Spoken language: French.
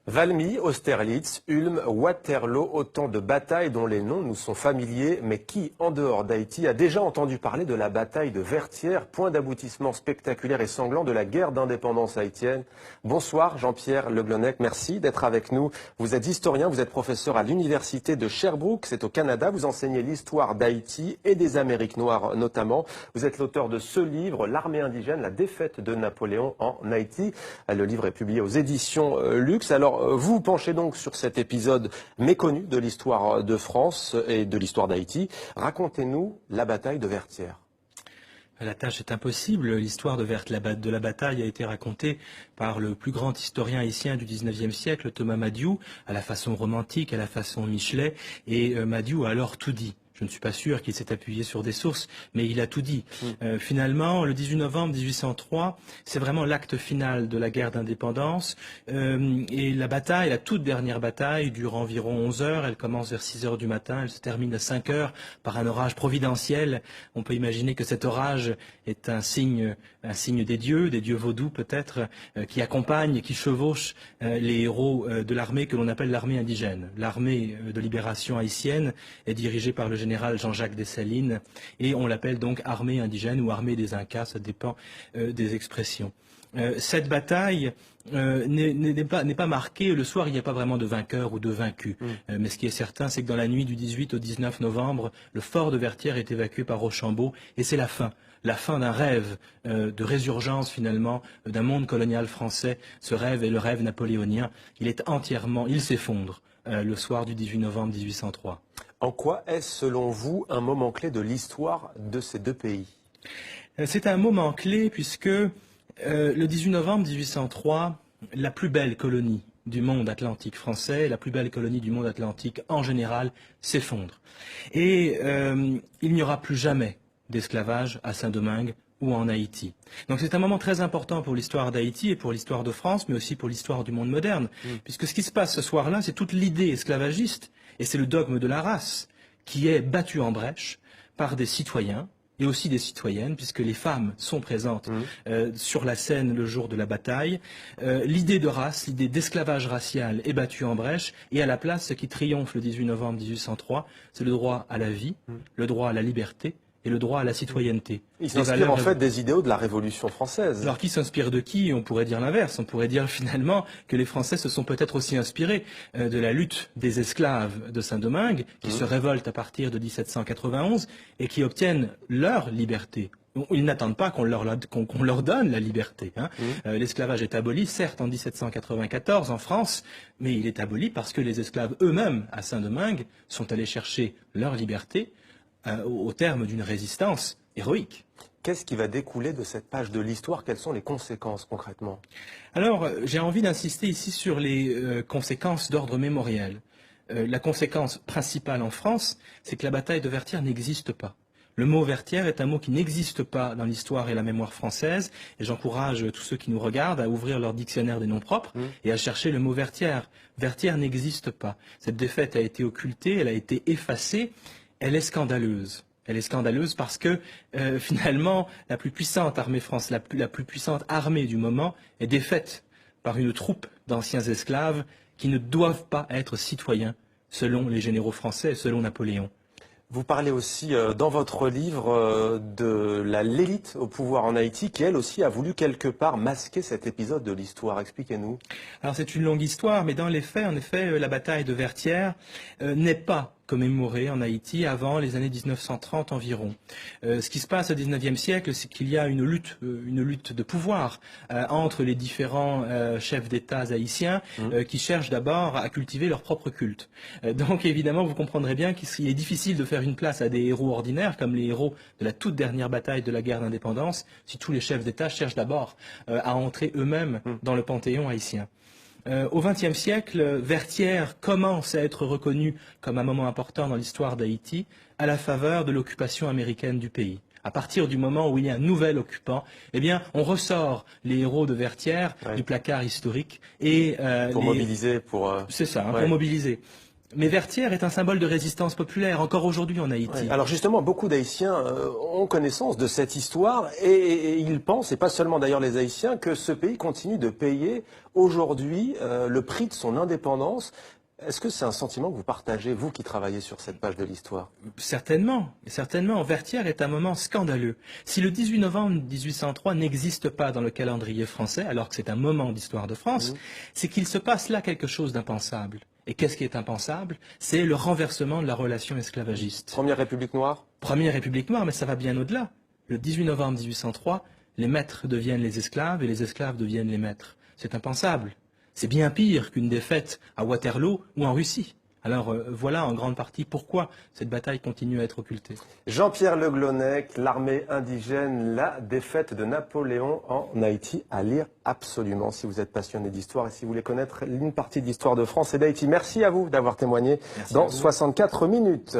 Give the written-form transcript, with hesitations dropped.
Valmy, Austerlitz, Ulm, Waterloo, autant de batailles dont les noms nous sont familiers, mais qui, en dehors d'Haïti, a déjà entendu parler de la bataille de Vertières, point d'aboutissement spectaculaire et sanglant de la guerre d'indépendance haïtienne. Bonsoir Jean-Pierre Le Glonec, merci d'être avec nous. Vous êtes historien, vous êtes professeur à l'université de Sherbrooke, c'est au Canada. Vous enseignez l'histoire d'Haïti et des Amériques noires notamment. Vous êtes l'auteur de ce livre, L'armée indigène, la défaite de Napoléon en Haïti. Le livre est publié aux éditions Lux. Alors, vous penchez donc sur cet épisode méconnu de l'histoire de France et de l'histoire d'Haïti. Racontez-nous la bataille de Vertières. La tâche est impossible. L'histoire de la bataille a été racontée par le plus grand historien haïtien du XIXe siècle, Thomas Madiou, à la façon romantique, à la façon Michelet. Et Madiou a alors tout dit. Je ne suis pas sûr qu'il s'est appuyé sur des sources, mais il a tout dit. Finalement, le 18 novembre 1803, c'est vraiment l'acte final de la guerre d'indépendance. Et la bataille, la toute dernière bataille, dure environ 11 heures. Elle commence vers 6 heures du matin. Elle se termine à 5 heures par un orage providentiel. On peut imaginer que cet orage est un signe des dieux vaudous peut-être, qui accompagnent et qui chevauchent les héros de l'armée que l'on appelle l'armée indigène. L'armée de libération haïtienne est dirigée par le général Jean-Jacques Dessalines et on l'appelle donc armée indigène ou armée des Incas, ça dépend des expressions. Cette bataille n'est pas marquée, le soir il n'y a pas vraiment de vainqueur ou de vaincu. Mais ce qui est certain, c'est que dans la nuit du 18 au 19 novembre, le fort de Vertières est évacué par Rochambeau et c'est la fin d'un rêve de résurgence finalement d'un monde colonial français. Ce rêve est le rêve napoléonien. Il s'effondre le soir du 18 novembre 1803. En quoi est-ce, selon vous, un moment clé de l'histoire de ces deux pays? C'est un moment clé puisque le 18 novembre 1803, la plus belle colonie du monde atlantique français, la plus belle colonie du monde atlantique en général, s'effondre. Et il n'y aura plus jamais d'esclavage à Saint-Domingue ou en Haïti. Donc c'est un moment très important pour l'histoire d'Haïti et pour l'histoire de France, mais aussi pour l'histoire du monde moderne, puisque ce qui se passe ce soir-là, c'est toute l'idée esclavagiste, et c'est le dogme de la race, qui est battu en brèche par des citoyens, et aussi des citoyennes, puisque les femmes sont présentes sur la scène le jour de la bataille. L'idée de race, l'idée d'esclavage racial est battue en brèche, et à la place, ce qui triomphe le 18 novembre 1803, c'est le droit à la vie, le droit à la liberté, et le droit à la citoyenneté. Il s'inspire en fait des idéaux de la Révolution française. Alors qui s'inspire de qui? On pourrait dire l'inverse. On pourrait dire finalement que les Français se sont peut-être aussi inspirés de la lutte des esclaves de Saint-Domingue, qui se révoltent à partir de 1791 et qui obtiennent leur liberté. Ils n'attendent pas qu'on leur donne la liberté. L'esclavage est aboli, certes, en 1794 en France, mais il est aboli parce que les esclaves eux-mêmes à Saint-Domingue sont allés chercher leur liberté au terme d'une résistance héroïque. Qu'est-ce qui va découler de cette page de l'histoire? Quelles sont les conséquences concrètement? Alors, j'ai envie d'insister ici sur les conséquences d'ordre mémoriel. La conséquence principale en France, c'est que la bataille de Vertières n'existe pas. Le mot Vertières est un mot qui n'existe pas dans l'histoire et la mémoire française, et j'encourage tous ceux qui nous regardent à ouvrir leur dictionnaire des noms propres et à chercher le mot Vertières. Vertières n'existe pas. Cette défaite a été occultée, elle a été effacée. Elle est scandaleuse. Elle est scandaleuse parce que finalement la plus puissante armée française, la plus puissante armée du moment est défaite par une troupe d'anciens esclaves qui ne doivent pas être citoyens selon les généraux français, selon Napoléon. Vous parlez aussi dans votre livre de l'élite au pouvoir en Haïti qui, elle aussi, a voulu quelque part masquer cet épisode de l'histoire. Expliquez-nous. Alors c'est une longue histoire, mais dans les faits, en effet, la bataille de Vertières n'est pas commémorée en Haïti avant les années 1930 environ. Ce qui se passe au XIXe siècle, c'est qu'il y a une lutte de pouvoir entre les différents chefs d'État haïtiens qui cherchent d'abord à cultiver leur propre culte. Donc évidemment, vous comprendrez bien qu'il est difficile de faire une place à des héros ordinaires comme les héros de la toute dernière bataille de la guerre d'indépendance si tous les chefs d'État cherchent d'abord à entrer eux-mêmes dans le panthéon haïtien. Au XXe siècle, Vertières commence à être reconnu comme un moment important dans l'histoire d'Haïti à la faveur de l'occupation américaine du pays. À partir du moment où il y a un nouvel occupant, eh bien, on ressort les héros de Vertières du placard historique et pour mobiliser, c'est ça, pour mobiliser. Mais Vertières est un symbole de résistance populaire, encore aujourd'hui en Haïti. Ouais. Alors justement, beaucoup d'Haïtiens ont connaissance de cette histoire et ils pensent, et pas seulement d'ailleurs les Haïtiens, que ce pays continue de payer aujourd'hui le prix de son indépendance. Est-ce que c'est un sentiment que vous partagez, vous qui travaillez sur cette page de l'histoire? Certainement, certainement. Vertières est un moment scandaleux. Si le 18 novembre 1803 n'existe pas dans le calendrier français, alors que c'est un moment d'histoire de France, c'est qu'il se passe là quelque chose d'impensable. Et qu'est-ce qui est impensable? C'est le renversement de la relation esclavagiste. Première République noire? Première République noire, mais ça va bien au-delà. Le 18 novembre 1803, les maîtres deviennent les esclaves et les esclaves deviennent les maîtres. C'est impensable. C'est bien pire qu'une défaite à Waterloo ou en Russie. Alors voilà en grande partie pourquoi cette bataille continue à être occultée. Jean-Pierre Le Glonec, l'armée indigène, la défaite de Napoléon en Haïti, à lire absolument si vous êtes passionné d'histoire et si vous voulez connaître une partie de l'histoire de France et d'Haïti. Merci à vous d'avoir témoigné dans 64 minutes.